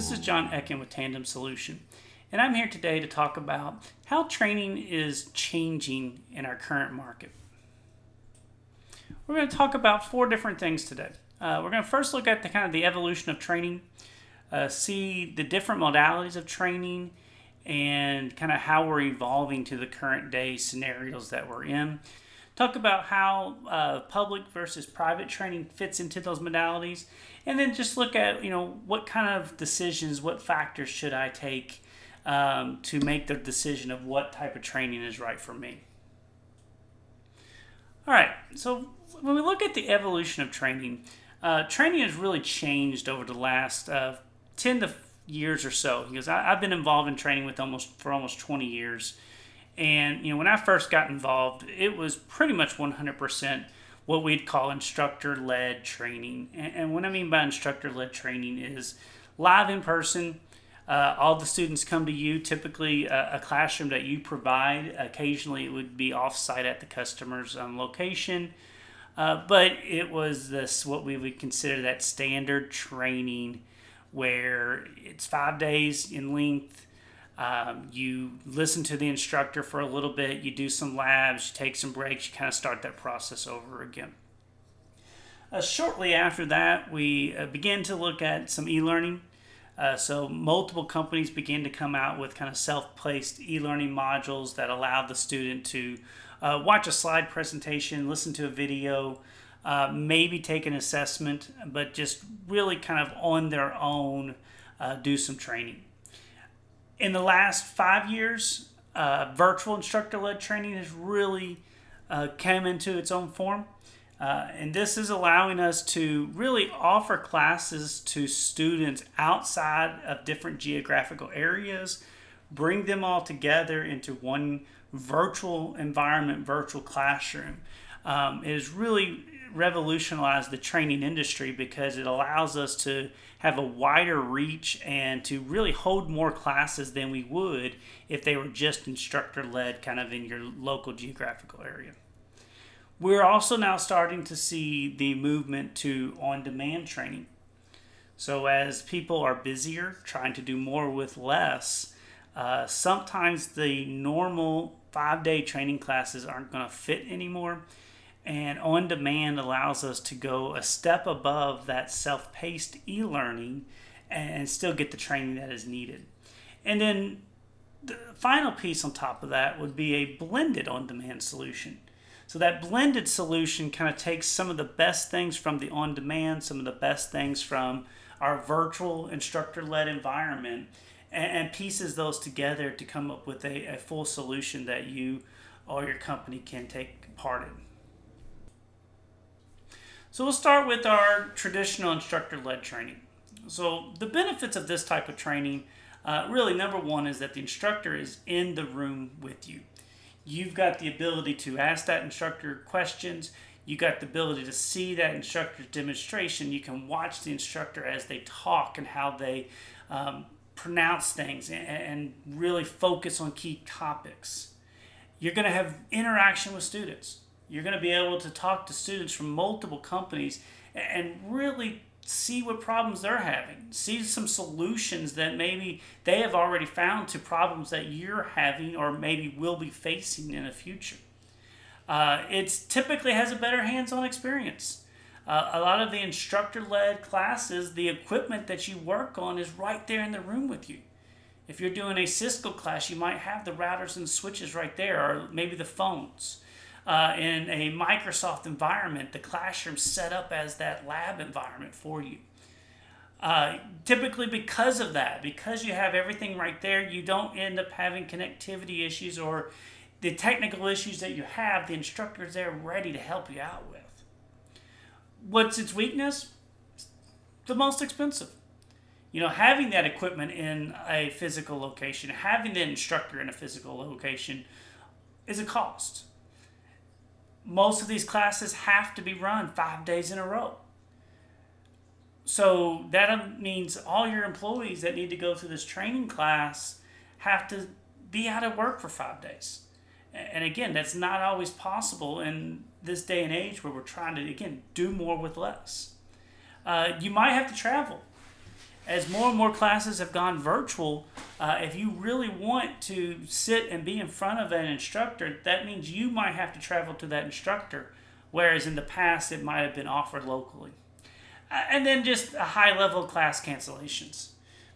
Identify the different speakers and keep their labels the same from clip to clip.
Speaker 1: This is John Ecken with Tandem Solution, and I'm here today to talk about how training is changing in our current market. We're going to talk about 4 different things today. We're going to first look at the evolution of training, see the different modalities of training, and kind of how we're evolving to the current day scenarios that we're in. Talk about how public versus private training fits into those modalities, and then just look at what kind of decisions, what factors should I take to make the decision of what type of training is right for me. All right, so when we look at the evolution of training, training has really changed over the last 10 years or so. Because I've been involved in training for almost 20 years. And when I first got involved, it was pretty much 100% what we'd call instructor-led training. And what I mean by instructor-led training is live in person. All the students come to you, typically a classroom that you provide. Occasionally it would be off-site at the customer's location. But it was what we would consider that standard training where it's 5 days in length. You listen to the instructor for a little bit, you do some labs, you take some breaks, you kind of start that process over again. Shortly after that, we began to look at some e-learning. So multiple companies began to come out with kind of self-paced e-learning modules that allowed the student to watch a slide presentation, listen to a video, maybe take an assessment, but just really kind of on their own do some training. In the last 5 years, virtual instructor-led training has really come into its own form. And this is allowing us to really offer classes to students outside of different geographical areas, bring them all together into one virtual environment, virtual classroom. It has really revolutionized the training industry because it allows us to have a wider reach and to really hold more classes than we would if they were just instructor-led kind of in your local geographical area. We're also now starting to see the movement to on-demand training. So as people are busier, trying to do more with less, sometimes the normal 5-day training classes aren't going to fit anymore. And on-demand allows us to go a step above that self-paced e-learning and still get the training that is needed. And then the final piece on top of that would be a blended on-demand solution. So that blended solution kind of takes some of the best things from the on-demand, some of the best things from our virtual instructor-led environment, and pieces those together to come up with a full solution that you or your company can take part in. So we'll start with our traditional instructor-led training. So the benefits of this type of training, really number one is that the instructor is in the room with you. You've got the ability to ask that instructor questions. You've got the ability to see that instructor's demonstration. You can watch the instructor as they talk and how they pronounce things and really focus on key topics. You're going to have interaction with students. You're going to be able to talk to students from multiple companies and really see what problems they're having. See some solutions that maybe they have already found to problems that you're having or maybe will be facing in the future. It typically has a better hands-on experience. A lot of the instructor-led classes, the equipment that you work on is right there in the room with you. If you're doing a Cisco class, you might have the routers and switches right there, or maybe the phones. In a Microsoft environment, the classroom's set up as that lab environment for you. Typically because of that, because you have everything right there, you don't end up having connectivity issues or the technical issues that you have, the instructor's there ready to help you out with. What's its weakness? The most expensive. Having that equipment in a physical location, having the instructor in a physical location is a cost. Most of these classes have to be run 5 days in a row. So that means all your employees that need to go through this training class have to be out of work for 5 days. And again, that's not always possible in this day and age where we're trying to, again, do more with less. You might have to travel. As more and more classes have gone virtual, if you really want to sit and be in front of an instructor, that means you might have to travel to that instructor, whereas in the past it might have been offered locally. And then just a high level class cancellations.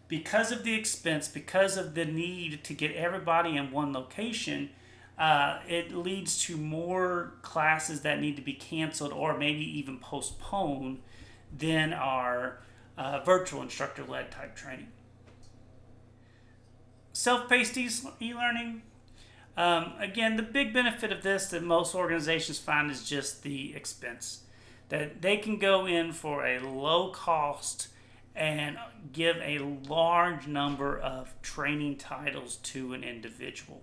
Speaker 1: Because of the expense, because of the need to get everybody in one location, it leads to more classes that need to be canceled or maybe even postponed than our virtual instructor-led type training. Self-paced e-learning. Again, the big benefit of this that most organizations find is just the expense. That they can go in for a low cost and give a large number of training titles to an individual.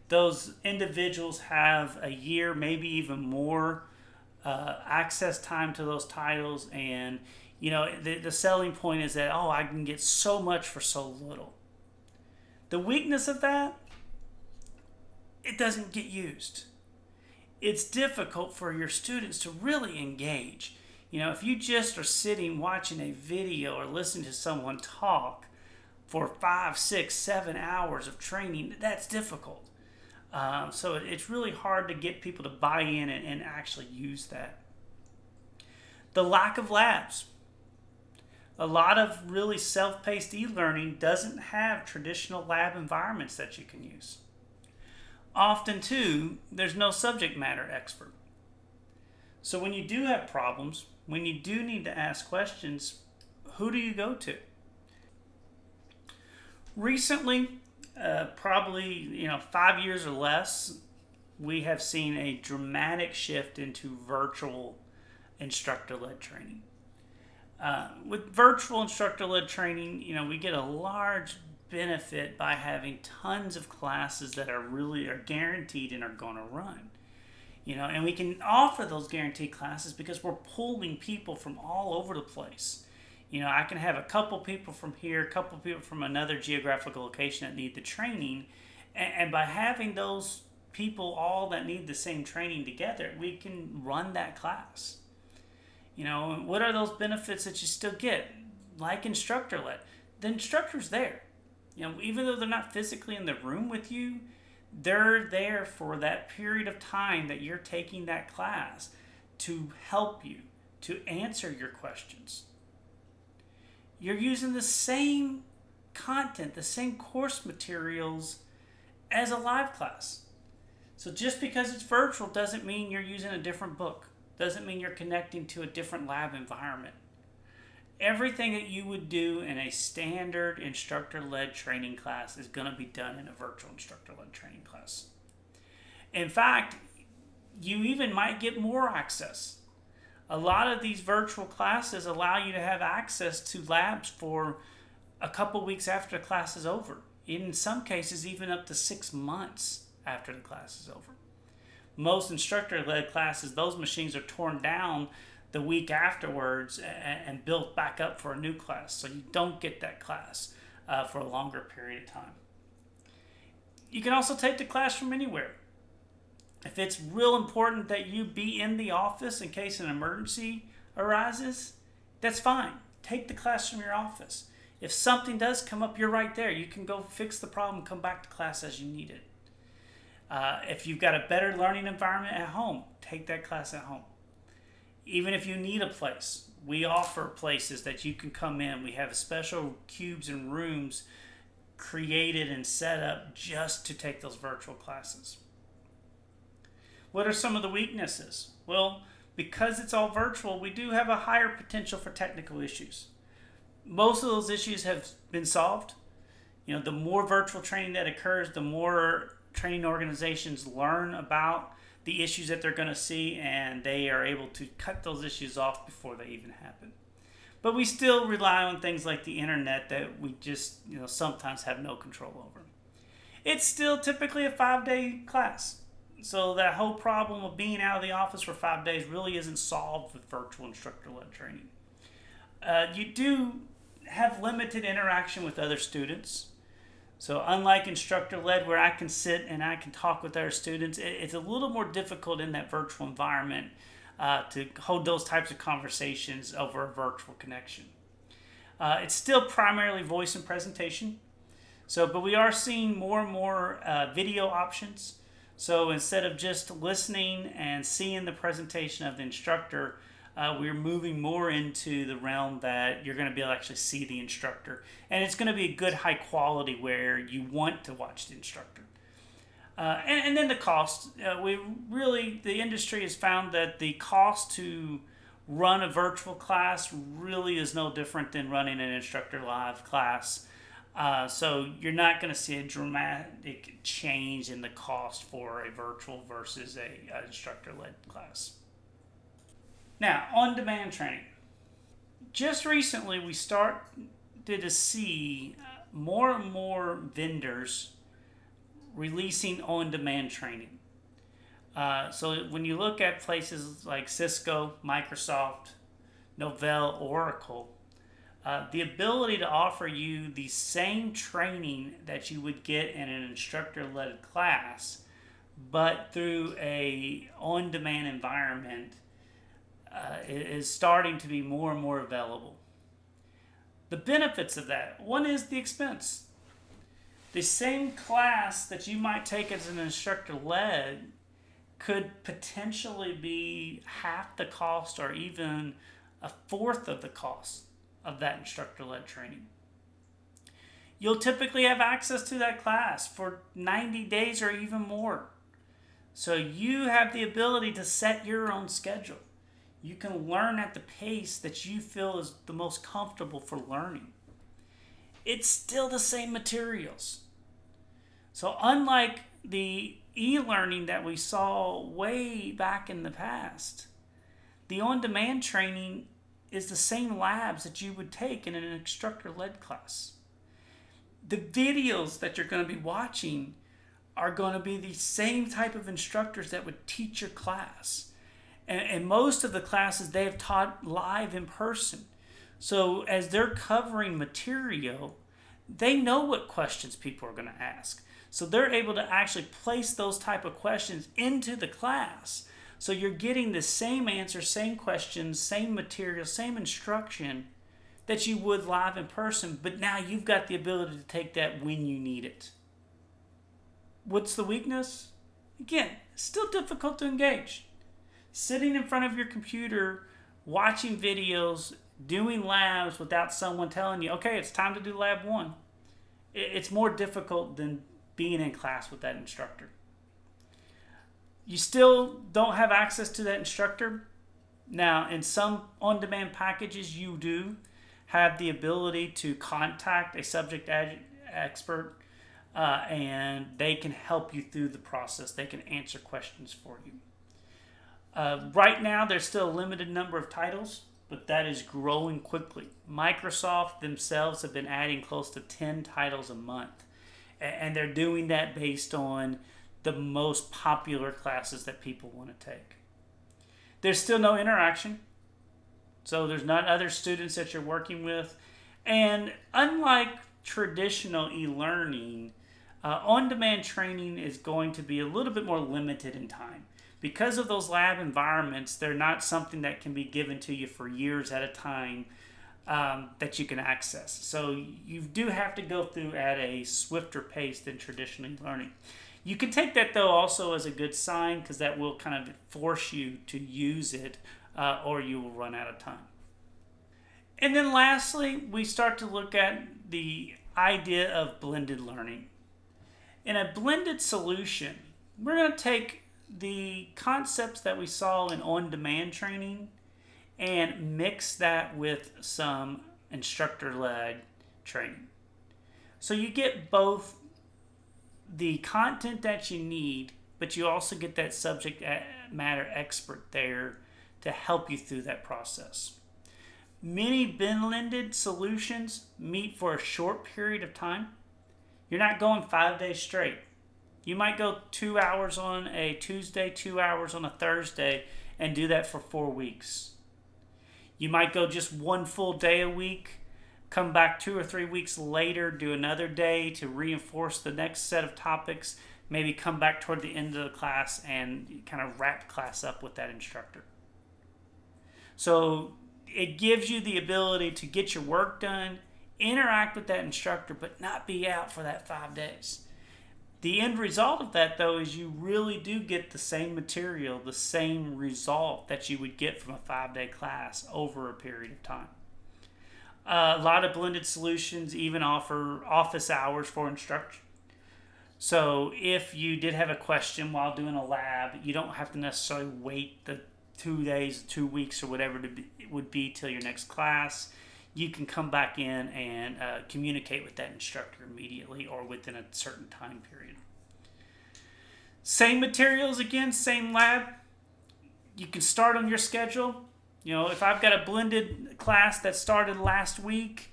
Speaker 1: Those individuals have a year, maybe even more, access time to those titles, and the selling point is that, I can get so much for so little. The weakness of that, it doesn't get used. It's difficult for your students to really engage. If you just are sitting watching a video or listening to someone talk for 5, 6, 7 hours of training, that's difficult. So it's really hard to get people to buy in and actually use that. The lack of labs. A lot of really self-paced e-learning doesn't have traditional lab environments that you can use. Often, too, there's no subject matter expert. So when you do have problems, when you do need to ask questions, who do you go to? Recently, probably 5 years or less, we have seen a dramatic shift into virtual instructor-led training. With virtual instructor-led training, we get a large benefit by having tons of classes that are guaranteed and are going to run. And we can offer those guaranteed classes because we're pulling people from all over the place. I can have a couple people from here, a couple people from another geographical location that need the training. And by having those people all that need the same training together, we can run that class. What are those benefits that you still get? Like instructor-led. The instructor's there. Even though they're not physically in the room with you, they're there for that period of time that you're taking that class to help you, to answer your questions. You're using the same content, the same course materials as a live class. So just because it's virtual doesn't mean you're using a different book, doesn't mean you're connecting to a different lab environment. Everything that you would do in a standard instructor-led training class is going to be done in a virtual instructor-led training class. In fact, you even might get more access. A lot of these virtual classes allow you to have access to labs for a couple weeks after the class is over. In some cases, even up to 6 months after the class is over. Most instructor-led classes, those machines are torn down the week afterwards and built back up for a new class. So you don't get that class for a longer period of time. You can also take the class from anywhere. If it's real important that you be in the office in case an emergency arises, that's fine. Take the class from your office. If something does come up, you're right there. You can go fix the problem, come back to class as you need it. If you've got a better learning environment at home, take that class at home. Even if you need a place, we offer places that you can come in. We have special cubes and rooms created and set up just to take those virtual classes. What are some of the weaknesses? Well, because it's all virtual, we do have a higher potential for technical issues. Most of those issues have been solved. The more virtual training that occurs, the more training organizations learn about the issues that they're going to see, and they are able to cut those issues off before they even happen. But we still rely on things like the internet that we just sometimes have no control over. It's still typically a 5-day class. So that whole problem of being out of the office for 5 days really isn't solved with virtual instructor-led training. You do have limited interaction with other students. So unlike instructor-led, where I can sit and I can talk with other students, it's a little more difficult in that virtual environment to hold those types of conversations over a virtual connection. It's still primarily voice and presentation. So, but we are seeing more and more video options. So instead of just listening and seeing the presentation of the instructor, we're moving more into the realm that you're going to be able to actually see the instructor. And it's going to be a good high quality where you want to watch the instructor. And then the cost. The industry has found that the cost to run a virtual class really is no different than running an instructor live class. So you're not going to see a dramatic change in the cost for a virtual versus a instructor-led class. Now, on-demand training. Just recently, we started to see more and more vendors releasing on-demand training. So when you look at places like Cisco, Microsoft, Novell, Oracle, the ability to offer you the same training that you would get in an instructor-led class, but through a on-demand environment, is starting to be more and more available. The benefits of that, one is the expense. The same class that you might take as an instructor-led could potentially be half the cost or even a fourth of the cost of that instructor-led training. You'll typically have access to that class for 90 days or even more. So you have the ability to set your own schedule. You can learn at the pace that you feel is the most comfortable for learning. It's still the same materials. So unlike the e-learning that we saw way back in the past, the on-demand training is the same labs that you would take in an instructor-led class. The videos that you're going to be watching are going to be the same type of instructors that would teach your class. And most of the classes they have taught live in person. So as they're covering material, they know what questions people are going to ask. So they're able to actually place those type of questions into the class. So you're getting the same answer, same questions, same material, same instruction that you would live in person, but now you've got the ability to take that when you need it. What's the weakness? Again, still difficult to engage. Sitting in front of your computer, watching videos, doing labs without someone telling you, okay, it's time to do lab 1. It's more difficult than being in class with that instructor. You still don't have access to that instructor. Now, in some on-demand packages, you do have the ability to contact a subject expert, and they can help you through the process. They can answer questions for you. Right now, there's still a limited number of titles, but that is growing quickly. Microsoft themselves have been adding close to 10 titles a month, and they're doing that based on the most popular classes that people want to take. There's still no interaction, so there's not other students that you're working with. And unlike traditional e-learning, on-demand training is going to be a little bit more limited in time. Because of those lab environments, they're not something that can be given to you for years at a time that you can access. So you do have to go through at a swifter pace than traditional learning. You can take that, though, also as a good sign, because that will kind of force you to use it or you will run out of time. And then lastly, we start to look at the idea of blended learning. In a blended solution, we're going to take the concepts that we saw in on-demand training and mix that with some instructor-led training. So you get both the content that you need, but you also get that subject matter expert there to help you through that process. Many blended solutions meet for a short period of time. You're not going 5 days straight. You might go 2 hours on a Tuesday, 2 hours on a Thursday, and do that for 4 weeks. You might go just one full day a week, come back 2 or 3 weeks later, do another day to reinforce the next set of topics, maybe come back toward the end of the class and kind of wrap class up with that instructor. So it gives you the ability to get your work done, interact with that instructor, but not be out for that 5 days. The end result of that, though, is you really do get the same material, the same result that you would get from a 5-day class over a period of time. A lot of blended solutions even offer office hours for instruction. So if you did have a question while doing a lab, you don't have to necessarily wait the 2 days, 2 weeks, or whatever it would be till your next class. You can come back in and communicate with that instructor immediately or within a certain time period. Same materials again, same lab. You can start on your schedule. If I've got a blended class that started last week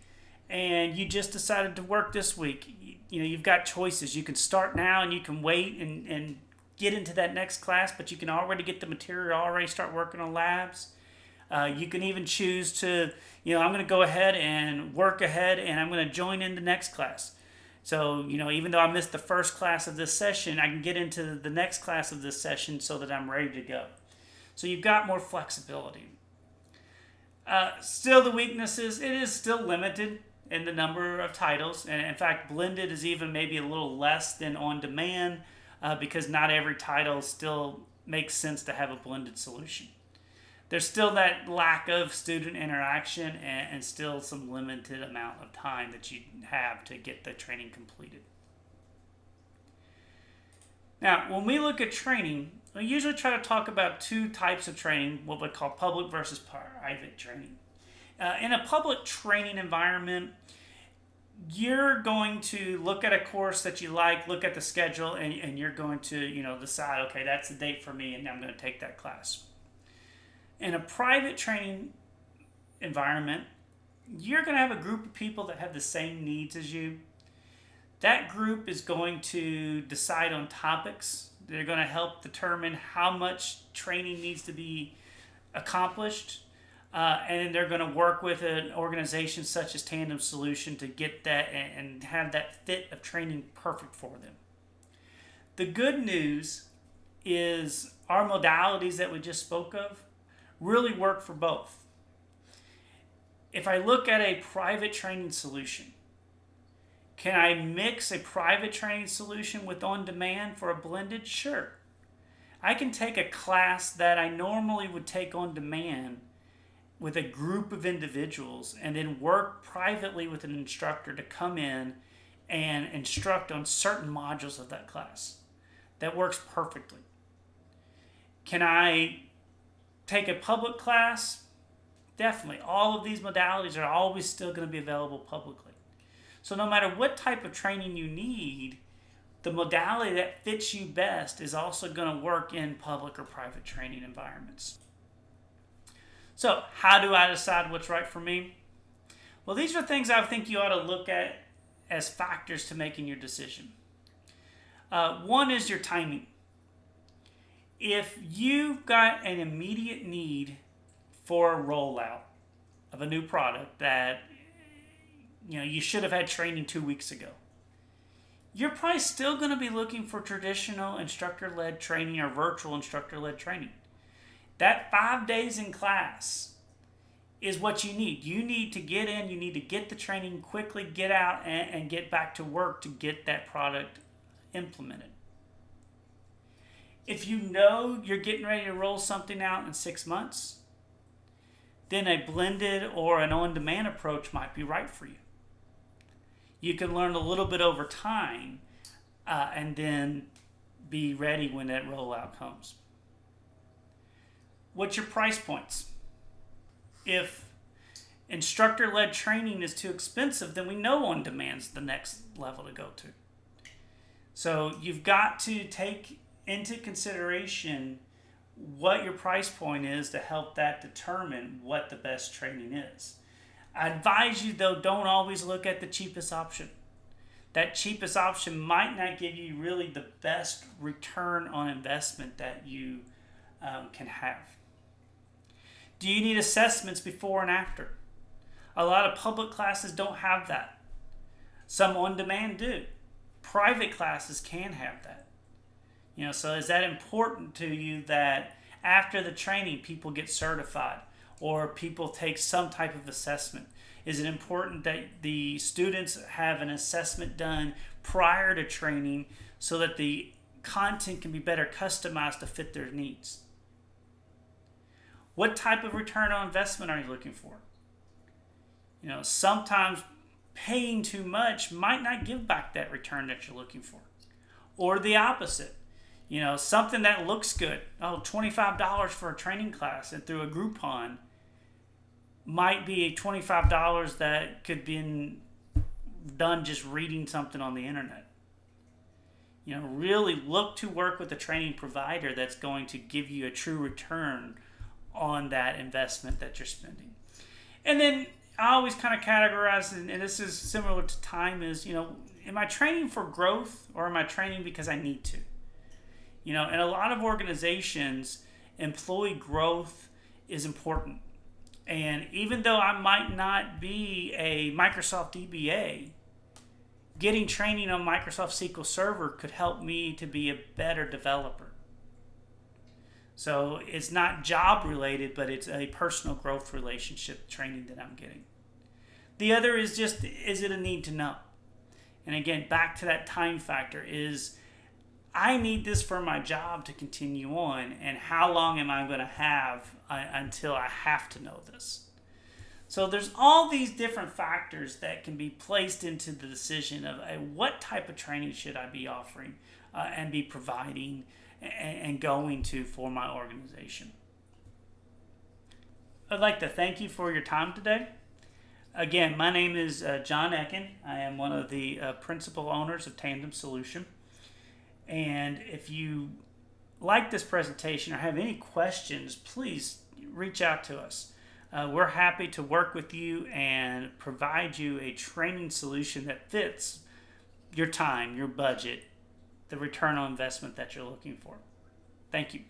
Speaker 1: and you just decided to work this week, you've got choices. You can start now and you can wait and get into that next class, but you can already get the material, already start working on labs. You can even choose to, I'm going to go ahead and work ahead and I'm going to join in the next class. So, even though I missed the first class of this session, I can get into the next class of this session so that I'm ready to go. So you've got more flexibility. Still the weaknesses, it is still limited in the number of titles. And in fact, blended is even maybe a little less than on demand because not every title still makes sense to have a blended solution. There's still that lack of student interaction and still some limited amount of time that you have to get the training completed. Now, when we look at training, we usually try to talk about 2 types of training, what we call public versus private training. In a public training environment, you're going to look at a course that you like, look at the schedule, and you're going to decide, okay, that's the date for me, and I'm going to take that class. In a private training environment, you're going to have a group of people that have the same needs as you. That group is going to decide on topics. They're going to help determine how much training needs to be accomplished. And then they're going to work with an organization such as Tandem Solution to get that and have that fit of training perfect for them. The good news is our modalities that we just spoke of really work for both. If I look at a private training solution, can I mix a private training solution with on-demand for a blended? Sure. I can take a class that I normally would take on demand with a group of individuals and then work privately with an instructor to come in and instruct on certain modules of that class. That works perfectly. Can I take a public class? Definitely. All of these modalities are always still going to be available publicly. So no matter what type of training you need, the modality that fits you best is also going to work in public or private training environments. So how do I decide what's right for me? Well, these are things I think you ought to look at as factors to making your decision. One is your timing. If you've got an immediate need for a rollout of a new product that you should have had training 2 weeks ago, you're probably still going to be looking for traditional instructor-led training or virtual instructor-led training. That 5 days in class is what you need. You need to get in, you need to get the training quickly, get out, and get back to work to get that product implemented. If you know you're getting ready to roll something out in 6 months, then a blended or an on-demand approach might be right for you. You can learn a little bit over time and then be ready when that rollout comes. What's your price points? If instructor-led training is too expensive, then we know on-demand's the next level to go to. So you've got to take into consideration what your price point is to help that determine what the best training is. I advise you, though, don't always look at the cheapest option. That cheapest option might not give you really the best return on investment that you can have. Do you need assessments before and after? A lot of public classes don't have that. Some on-demand do. Private classes can have that. So is that important to you that after the training people get certified? or people take some type of assessment? Is it important that the students have an assessment done prior to training so that the content can be better customized to fit their needs? What type of return on investment are you looking for? Sometimes paying too much might not give back that return that you're looking for. Or the opposite. Something that looks good. Oh, $25 for a training class and through a Groupon might be $25 that could be done just reading something on the internet. Really look to work with a training provider that's going to give you a true return on that investment that you're spending. And then I always kind of categorize, and this is similar to time, is, am I training for growth or am I training because I need to? In a lot of organizations, employee growth is important. And even though I might not be a Microsoft DBA, getting training on Microsoft SQL Server could help me to be a better developer. So it's not job related, but it's a personal growth relationship training that I'm getting. The other is just, is it a need to know? And again, back to that time factor is, I need this for my job to continue on, and how long am I going to have until I have to know this? So there's all these different factors that can be placed into the decision of what type of training should I be offering and be providing and going to for my organization. I'd like to thank you for your time today. Again, my name is John Ecken. I am one of the principal owners of Tandem Solution. And if you like this presentation or have any questions, please reach out to us. We're happy to work with you and provide you a training solution that fits your time, your budget, the return on investment that you're looking for. Thank you.